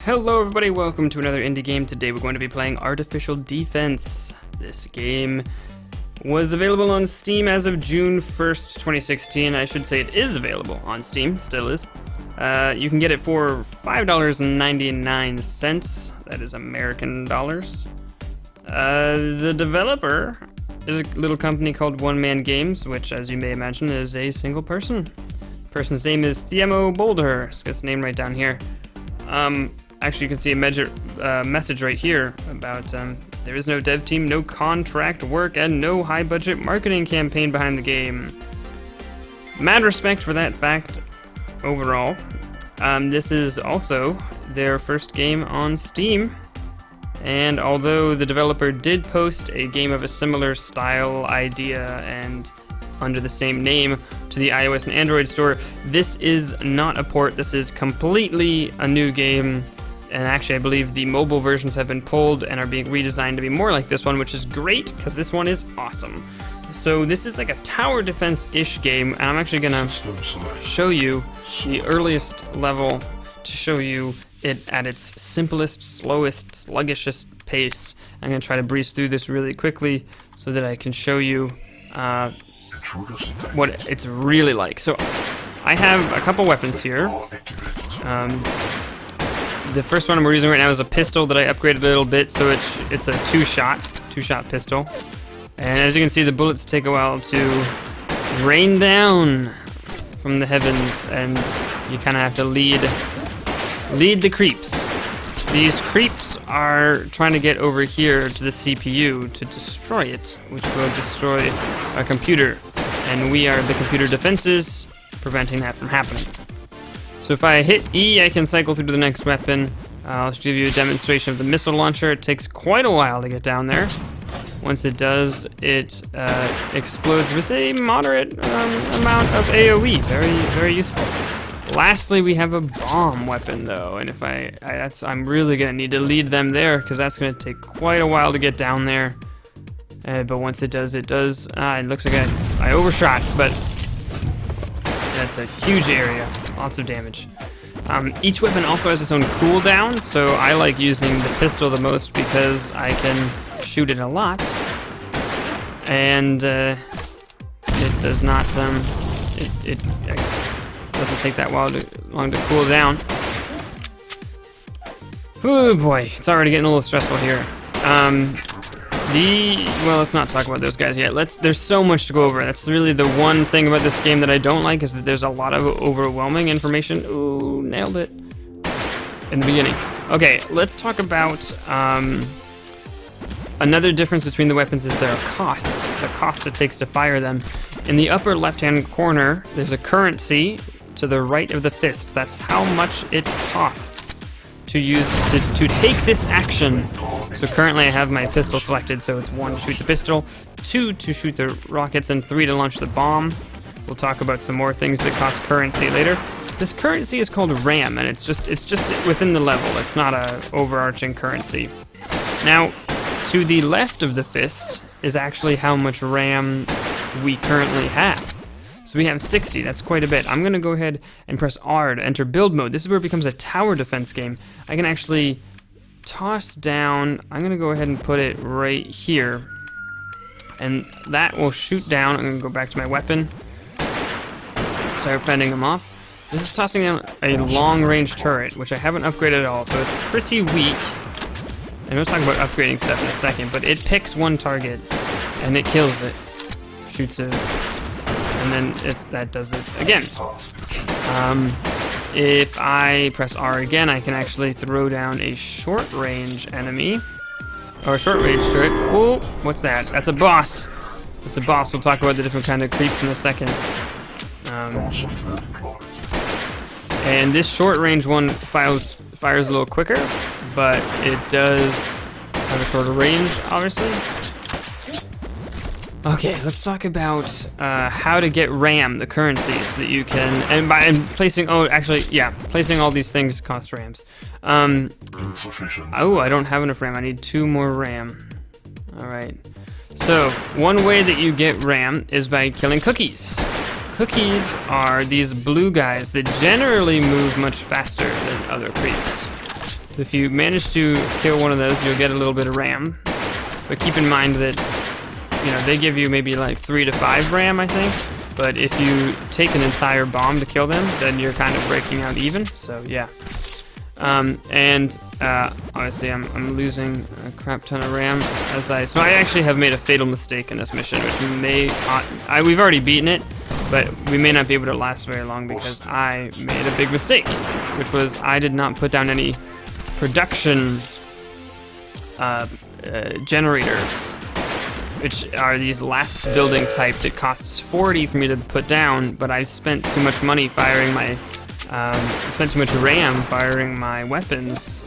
Hello everybody, welcome to another indie game. Today we're going to be playing Artificial Defense. This game was available on Steam as of June 1st, 2016. I should say it is available on Steam, still is. You can get it for $5.99, that is American dollars. The developer is a little company called One Man Games, which as you may imagine is a single person. The person's name is Thiemo Boulder, it's got his name right down here. Actually, you can see a message right here about there is no dev team, no contract work, and no high-budget marketing campaign behind the game. Mad respect for that fact overall. This is also their first game on Steam, and although the developer did post a game of a similar style, idea, and under the same name to the iOS and Android store, this is not a port. This is completely a new game. And actually, I believe the mobile versions have been pulled and are being redesigned to be more like this one, which is great, because this one is awesome. So this is like a tower defense-ish game, and I'm actually going to show you the earliest level to show you it at its simplest, slowest, sluggishest pace. I'm going to try to breeze through this really quickly so that I can show you what it's really like. So I have a couple weapons here. The first one we're using right now is a pistol that I upgraded a little bit, so it's a two-shot pistol. And as you can see, the bullets take a while to rain down from the heavens, and you kind of have to lead the creeps. These creeps are trying to get over here to the CPU to destroy it, which will destroy our computer. And we are the computer defenses, preventing that from happening. So if I hit E, I can cycle through to the next weapon. I'll give you a demonstration of the missile launcher. It takes quite a while to get down there. Once it does, it explodes with a moderate amount of AoE. Very, very useful. Lastly, we have a bomb weapon, though, and if I'm really gonna need to lead them there, because that's gonna take quite a while to get down there. But once it does, it does. It looks like I overshot, but that's a huge area. Lots of damage. Each weapon also has its own cooldown, so I like using the pistol the most because I can shoot it a lot, and it does not. It doesn't take that long to cool down. Oh boy, it's already getting a little stressful here. Well, let's not talk about those guys yet. There's so much to go over. That's really the one thing about this game that I don't like, is that there's a lot of overwhelming information. Ooh, nailed it in the beginning. Okay, let's talk about another difference between the weapons is their cost. The cost it takes to fire them. In the upper left-hand corner, there's a currency to the right of the fist. That's how much it costs to use to take this action. So currently I have my pistol selected, so it's 1 to shoot the pistol, 2 to shoot the rockets, and 3 to launch the bomb. We'll talk about some more things that cost currency later. This currency is called RAM, and it's just within the level. It's not a overarching currency. Now, to the left of the fist is actually how much RAM we currently have. So we have 60, that's quite a bit. I'm gonna go ahead and press R to enter build mode. This is where it becomes a tower defense game. I can actually toss down, I'm gonna go ahead and put it right here, and that will shoot down. I'm gonna go back to my weapon, start fending them off. This is tossing down a long-range turret, which I haven't upgraded at all, so it's pretty weak. And we'll talk about upgrading stuff in a second, but it picks one target, and it kills it. Shoots it, and then that does it again. If I press R again, I can actually throw down a short-range enemy, or a short-range turret. Oh, what's that? That's a boss. It's a boss. We'll talk about the different kind of creeps in a second. And this short-range one fires a little quicker, but it does have a shorter range, obviously. Okay, let's talk about how to get RAM, the currency, so that you can, placing all these things cost RAMs. Oh, I don't have enough RAM. I need 2 more RAM. All right. So one way that you get RAM is by killing cookies. Cookies are these blue guys that generally move much faster than other creeps. If you manage to kill one of those, you'll get a little bit of RAM. But keep in mind that, you know, they give you maybe like 3 to 5 RAM, I think. But if you take an entire bomb to kill them, then you're kind of breaking out even. So yeah. Obviously I'm losing a crap ton of RAM so I actually have made a fatal mistake in this mission, which we've already beaten it, but we may not be able to last very long because I made a big mistake, which was I did not put down any production generators, which are these last building type that costs 40 for me to put down, but I spent too much money firing my spent too much RAM firing my weapons,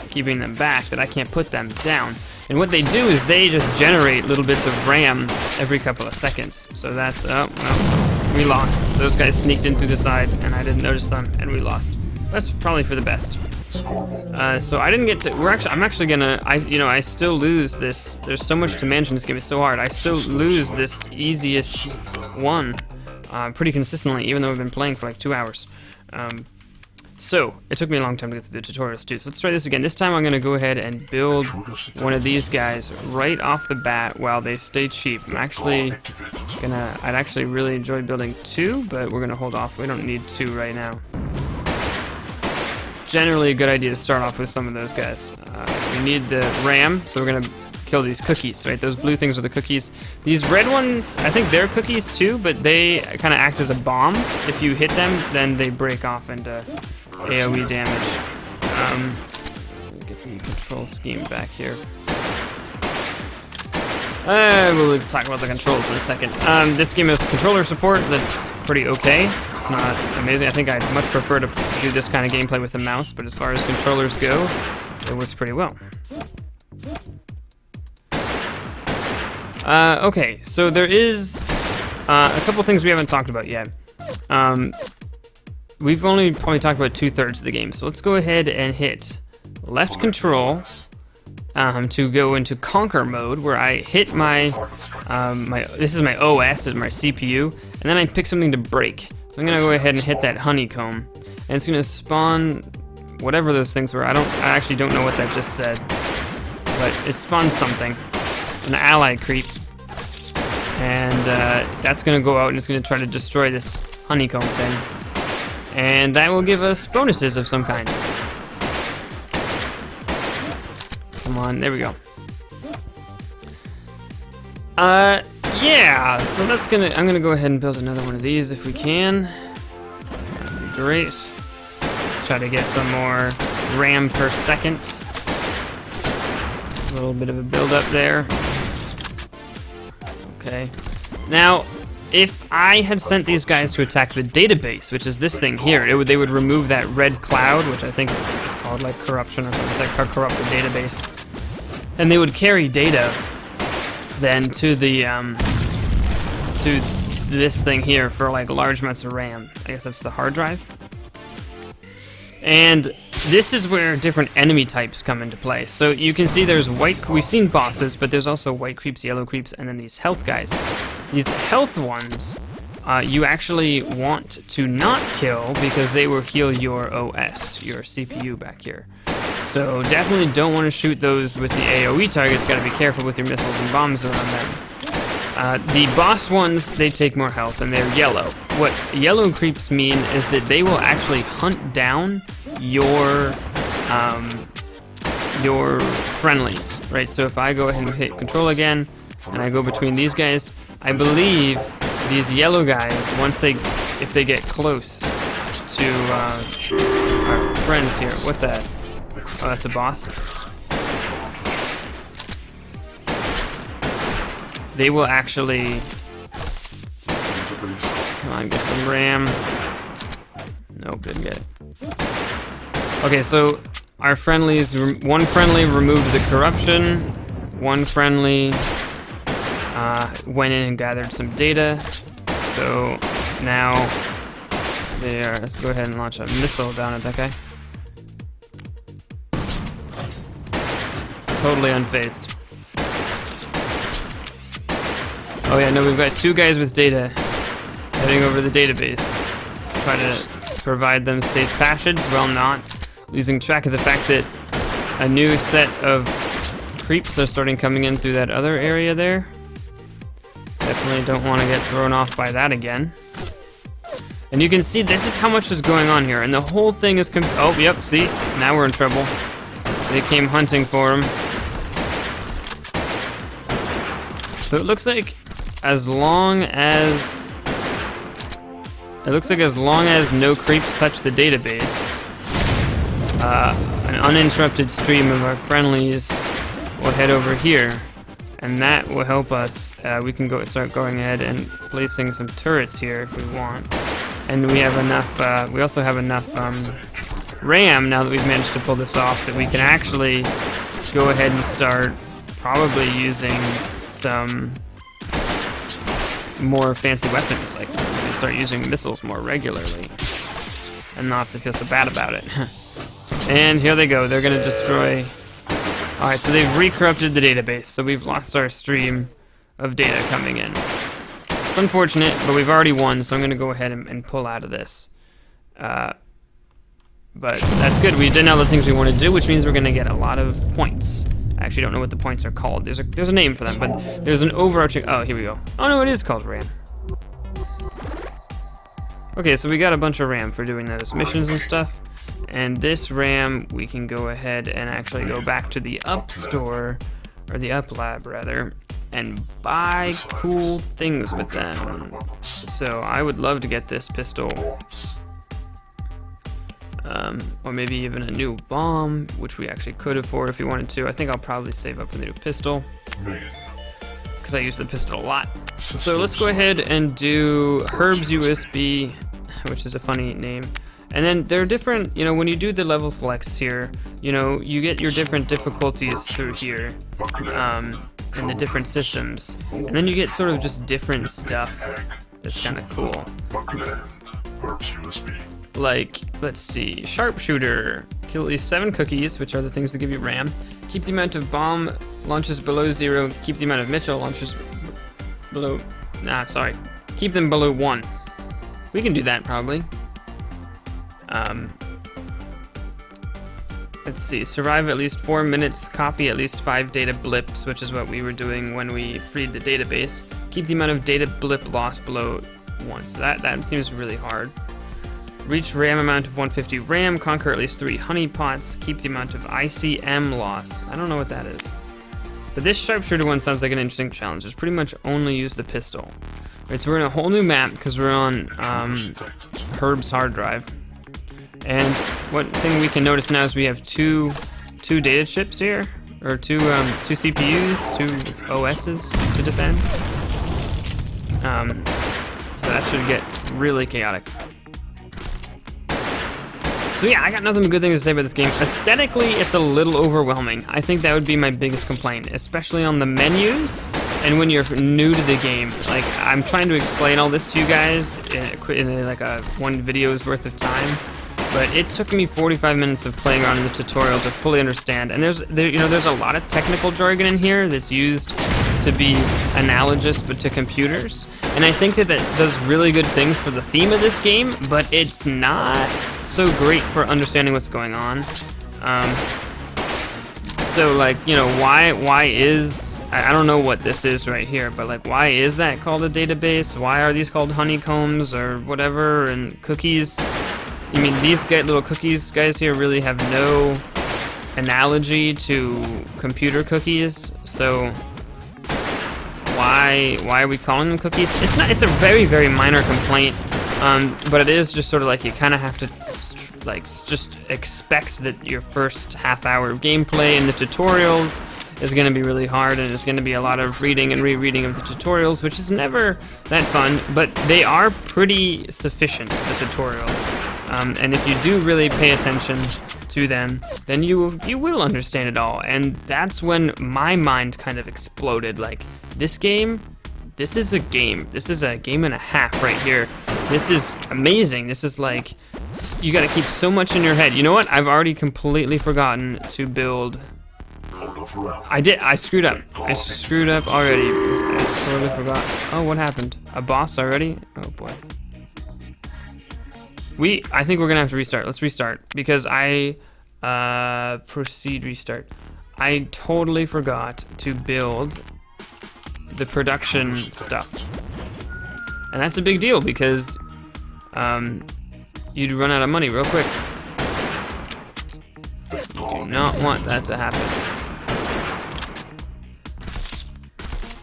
keeping them back, that I can't put them down. And what they do is they just generate little bits of RAM every couple of seconds. So that's, oh, well, we lost. Those guys sneaked in through the side, and I didn't notice them, and we lost. That's probably for the best. So I didn't get to, I'm actually gonna, I still lose this. There's so much to manage in this game, it's so hard. I still lose this easiest one pretty consistently, even though we've been playing for like 2 hours. So, it took me a long time to get through the tutorials too, so let's try this again. This time I'm going to go ahead and build one of these guys right off the bat while they stay cheap. I'd actually really enjoy building 2, but we're going to hold off. We don't need 2 right now. It's generally a good idea to start off with some of those guys. We need the RAM, so we're going to kill these cookies, right? Those blue things are the cookies. These red ones, I think they're cookies too, but they kind of act as a bomb. If you hit them, then they break off into AoE damage. Get the control scheme back here. We'll talk about the controls in a second. This game has controller support that's pretty okay. It's not amazing. I think I'd much prefer to do this kind of gameplay with the mouse, but as far as controllers go, it works pretty well. Okay, so there is a couple things we haven't talked about yet. We've only probably talked about 2/3 of the game, so let's go ahead and hit left control to go into conquer mode, where I hit my, this is my OS, this is my CPU, and then I pick something to break. So I'm gonna go ahead and hit that honeycomb, and it's gonna spawn whatever those things were. I actually don't know what that just said, but it spawned something. An ally creep, and that's gonna go out and it's gonna try to destroy this honeycomb thing, and that will give us bonuses of some kind. Come on, there we go. Yeah, so I'm gonna go ahead and build another one of these if we can. That'd be great. Let's try to get some more RAM per second. A little bit of a build up there. Okay. Now, if I had sent these guys to attack the database, which is this thing here, they would remove that red cloud, which I think is called like corruption or something. It's like corrupt the database, and they would carry data then to the to this thing here for like large amounts of RAM. I guess that's the hard drive. And this is where different enemy types come into play. So you can see there's we've seen bosses, but there's also white creeps, yellow creeps, and then these health guys. These health ones, you actually want to not kill because they will heal your OS, your CPU back here. So definitely don't want to shoot those with the AoE targets. Got to be careful with your missiles and bombs around them. The boss ones, they take more health, and they're yellow. What yellow creeps mean is that they will actually hunt down your friendlies, right? So if I go ahead and hit control again, and I go between these guys, I believe these yellow guys, if they get close to our friends here, what's that? Oh, that's a boss. They will actually, come on, get some RAM. Nope, didn't get it. Okay, so our friendlies, one friendly removed the corruption, one friendly went in and gathered some data. So now let's go ahead and launch a missile down at that guy. Totally unfazed. Oh yeah, no, we've got 2 guys with data heading over to the database. Let's try to provide them safe passage while not losing track of the fact that a new set of creeps are starting coming in through that other area there. Definitely don't want to get thrown off by that again. And you can see this is how much is going on here, and the whole thing is oh, yep, see? Now we're in trouble. They came hunting for him. So it looks like as long as no creeps touch the database, an uninterrupted stream of our friendlies will head over here, and that will help us. We can start going ahead and placing some turrets here if we want. And we have enough. We also have enough RAM now that we've managed to pull this off that we can actually go ahead and start probably using some more fancy weapons. Like we can start using missiles more regularly and not have to feel so bad about it. And here they go. They're gonna destroy. All right, so they've re-corrupted the database, so we've lost our stream of data coming in. It's unfortunate, but we've already won, so I'm gonna go ahead and pull out of this. But that's good. We did all the things we want to do, which means we're gonna get a lot of points. I actually don't know what the points are called. There's a name for them, but there's an overarching. Oh, here we go. Oh no, it is called RAM. Okay, so we got a bunch of RAM for doing those missions and stuff. And this RAM, we can go ahead and actually go back to the up store, or the up lab rather, and buy cool things with them. So I would love to get this pistol. Or maybe even a new bomb, which we actually could afford if we wanted to. I think I'll probably save up for the new pistol, because I use the pistol a lot. So let's go ahead and do Herb's USB, which is a funny name. And then there are different, when you do the level selects here, you get your different difficulties through here, in the different systems. And then you get sort of just different stuff that's kind of cool. Like, let's see, sharpshooter, kill at least 7 cookies, which are the things that give you RAM. Keep the amount of bomb launches below 0. Keep the amount of missile launches below, keep them below 1. We can do that probably. Let's see, survive at least 4 minutes, copy at least 5 data blips, which is what we were doing when we freed the database. Keep the amount of data blip loss below 1, so that seems really hard. Reach RAM amount of 150 RAM, conquer at least 3 honeypots, keep the amount of ICM loss. I don't know what that is. But this sharpshooter one sounds like an interesting challenge. It's pretty much only use the pistol. Right, so we're in a whole new map because we're on Herb's hard drive. And one thing we can notice now is we have two data chips here, or two CPUs, 2 OSs to defend. So that should get really chaotic. So yeah, I got nothing but good things to say about this game. Aesthetically, it's a little overwhelming. I think that would be my biggest complaint, especially on the menus and when you're new to the game. Like, I'm trying to explain all this to you guys in like a 1 video's worth of time, but it took me 45 minutes of playing around in the tutorial to fully understand. And there's a lot of technical jargon in here that's used to be analogous but to computers, and I think that does really good things for the theme of this game, but it's not so great for understanding what's going on. So like, why is, I don't know what this is right here, but like, why is that called a database? Why are these called honeycombs or whatever? And cookies, I mean, these little cookies guys here really have no analogy to computer cookies, so why are we calling them cookies? It's a very, very minor complaint, but it is just sort of like you kind of have to just expect that your first half hour of gameplay in the tutorials is going to be really hard, and it's going to be a lot of reading and rereading of the tutorials, which is never that fun, but they are pretty sufficient, the tutorials. And if you do really pay attention to them, then you will understand it all. And that's when my mind kind of exploded. Like, this is a game. This is a game and a half right here. This is amazing. This is like, you gotta keep so much in your head. You know what? I've already completely forgotten to build. I screwed up. I screwed up already. I totally forgot. Oh, what happened? A boss already? Oh boy. I think we're gonna have to restart. Let's restart, because I Proceed, restart. I totally forgot to build the production stuff. And that's a big deal because you'd run out of money real quick. You do not want that to happen.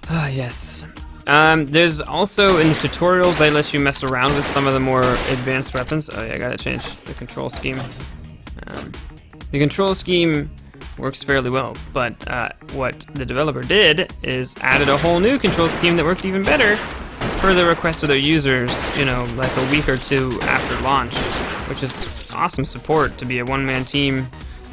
Ah, yes. There's also, in the tutorials, they let you mess around with some of the more advanced weapons. Oh yeah, I gotta change the control scheme. The control scheme works fairly well, but what the developer did is added a whole new control scheme that worked even better for the request of their users, you know, like a week or two after launch, which is awesome support to be a one-man team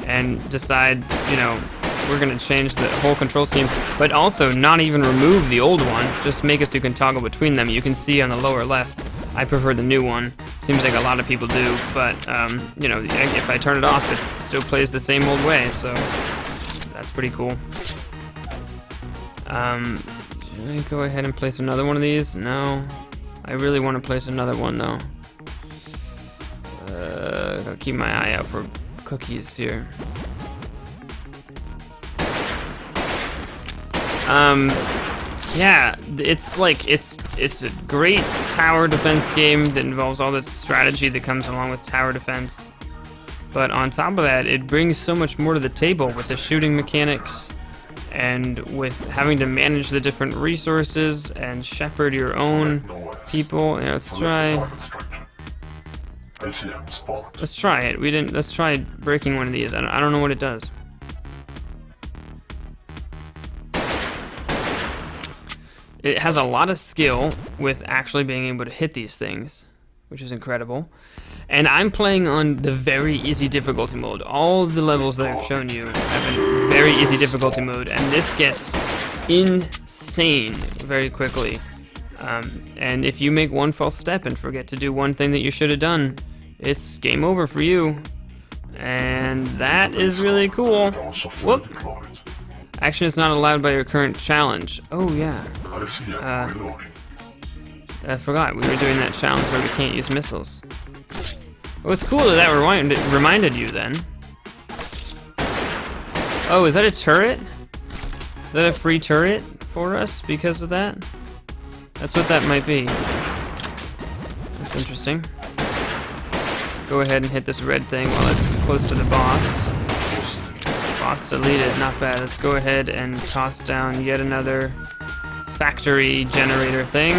and decide, you know, we're gonna change the whole control scheme, but also not even remove the old one, just make it so you can toggle between them. You can see on the lower left, I prefer the new one. Seems like a lot of people do, but you know, if I turn it off, it still plays the same old way, so that's pretty cool. Should I go ahead and place another one of these? No. I really want to place another one, though. Gotta keep my eye out for cookies here. Yeah, it's like, it's a great tower defense game that involves all the strategy that comes along with tower defense. But on top of that, it brings so much more to the table with the shooting mechanics and with having to manage the different resources and shepherd your own people. Yeah, let's try it. Let's try breaking one of these. I don't know what it does. It has a lot of skill with actually being able to hit these things, which is incredible. And I'm playing on the very easy difficulty mode. All the levels that I've shown you have a very easy difficulty mode, and this gets insane very quickly. And if you make one false step and forget to do one thing that you should have done, it's game over for you. And that is really cool. Whoop! Action is not allowed by your current challenge. Oh yeah. I forgot we were doing that challenge where we can't use missiles. Well, it's cool that reminded you then. Oh, is that a turret? Is that a free turret for us because of that? That's what that might be. That's interesting. Go ahead and hit this red thing while it's close to the boss. Boss deleted, not bad. Let's go ahead and toss down yet another factory generator thing.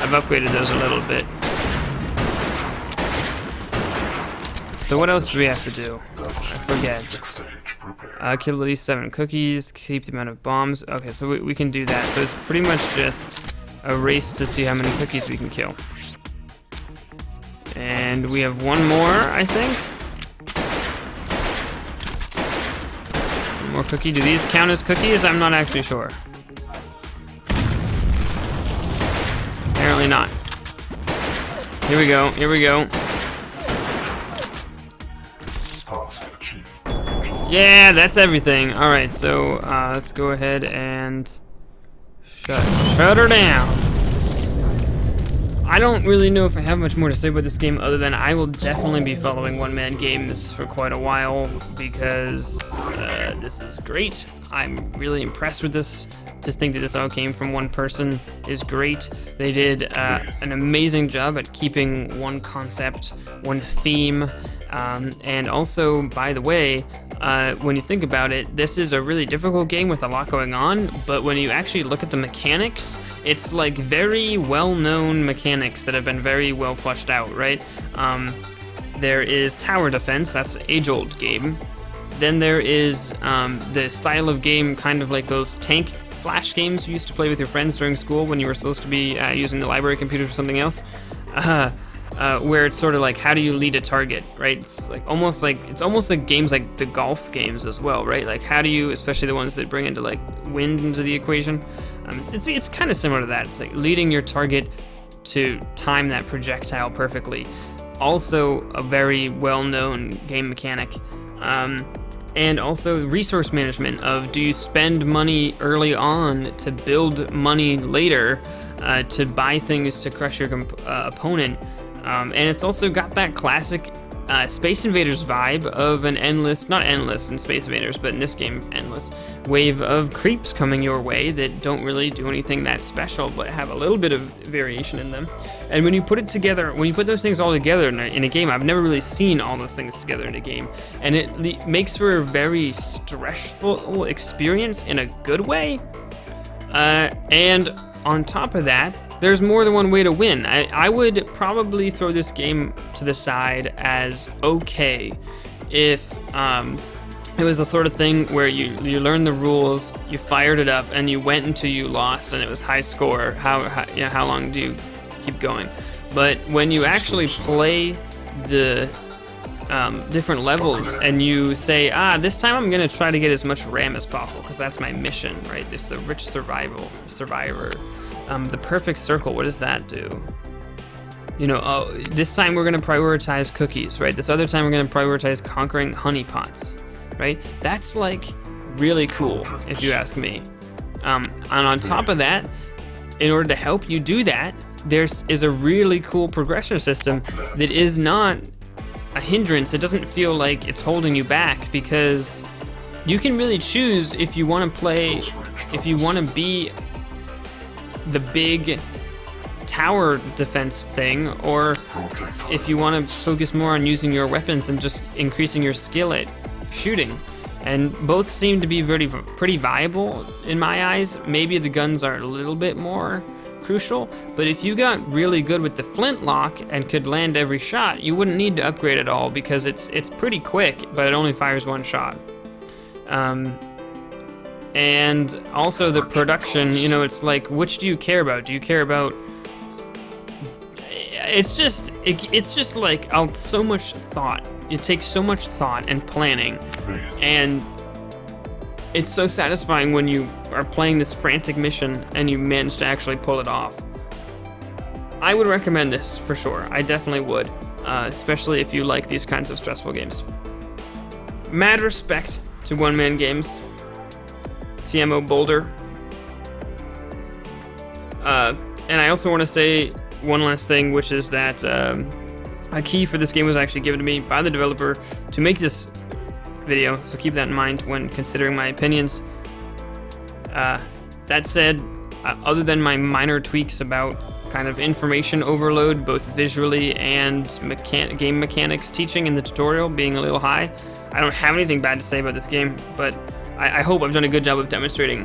I've upgraded those a little bit. So what else do we have to do? I forget. Kill at least 7 cookies, keep the amount of bombs. Okay, so we can do that. So it's pretty much just a race to see how many cookies we can kill. And we have one more, I think. One more cookie. Do these count as cookies? I'm not actually sure. Apparently not. Here we go. Here we go. Yeah, that's everything. All right, so let's go ahead and shut her down. I don't really know if I have much more to say about this game other than I will definitely be following one-man games for quite a while because this is great. I'm really impressed with this. To think that this all came from one person is great. They did an amazing job at keeping one concept, one theme, and also, by the way, when you think about it, this is a really difficult game with a lot going on, but when you actually look at the mechanics, it's like very well-known mechanics that have been very well fleshed out, right? There is tower defense, that's an age-old game. Then there is the style of game kind of like those tank flash games you used to play with your friends during school when you were supposed to be using the library computer for something else. Where it's sort of like, how do you lead a target, right? It's almost like games like the golf games as well, right? Like how do you, especially the ones that bring into like wind into the equation, it's kind of similar to that. It's like leading your target to time that projectile perfectly. Also a very well-known game mechanic. And also resource management of, do you spend money early on to build money later to buy things to crush your opponent? And it's also got that classic Space Invaders vibe of an endless, not endless in Space Invaders, but in this game, endless wave of creeps coming your way that don't really do anything that special, but have a little bit of variation in them. And when you put it together, when you put those things all together in a game, I've never really seen all those things together in a game, and it makes for a very stressful experience in a good way. And on top of that, there's more than one way to win. I would probably throw this game to the side as okay if it was the sort of thing where you learned the rules, you fired it up, and you went until you lost, and it was high score. How long do you keep going? But when you actually play the different levels and you say, this time I'm gonna try to get as much RAM as possible because that's my mission, right? It's the rich survivor. The perfect circle, what does that do? This time we're gonna prioritize cookies, right? This other time we're gonna prioritize conquering honeypots, right? That's like really cool, if you ask me. And on top of that, in order to help you do that, there is a really cool progression system that is not a hindrance. It doesn't feel like it's holding you back because you can really choose if you want to be the big tower defense thing, or if you want to focus more on using your weapons and just increasing your skill at shooting. And both seem to be pretty viable in my eyes. Maybe the guns are a little bit more crucial, but if you got really good with the flintlock and could land every shot, you wouldn't need to upgrade at all because it's pretty quick, but it only fires one shot. And also the production, it's like, which do you care about? Do you care about? It's just like so much thought. It takes so much thought and planning, and it's so satisfying when you are playing this frantic mission and you manage to actually pull it off. I would recommend this for sure. I definitely would, especially if you like these kinds of stressful games. Mad respect to one-man games. TMO Boulder. And I also want to say one last thing, which is that a key for this game was actually given to me by the developer to make this video, so keep that in mind when considering my opinions. That said, other than my minor tweaks about kind of information overload, both visually and game mechanics teaching in the tutorial being a little high, I don't have anything bad to say about this game, but I hope I've done a good job of demonstrating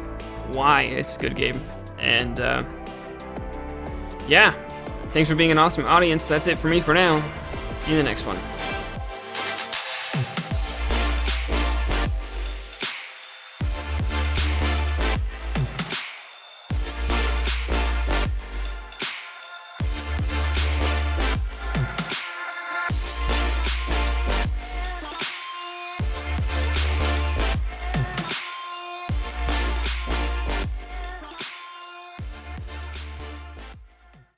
why it's a good game. And yeah, thanks for being an awesome audience. That's it for me for now. See you in the next one.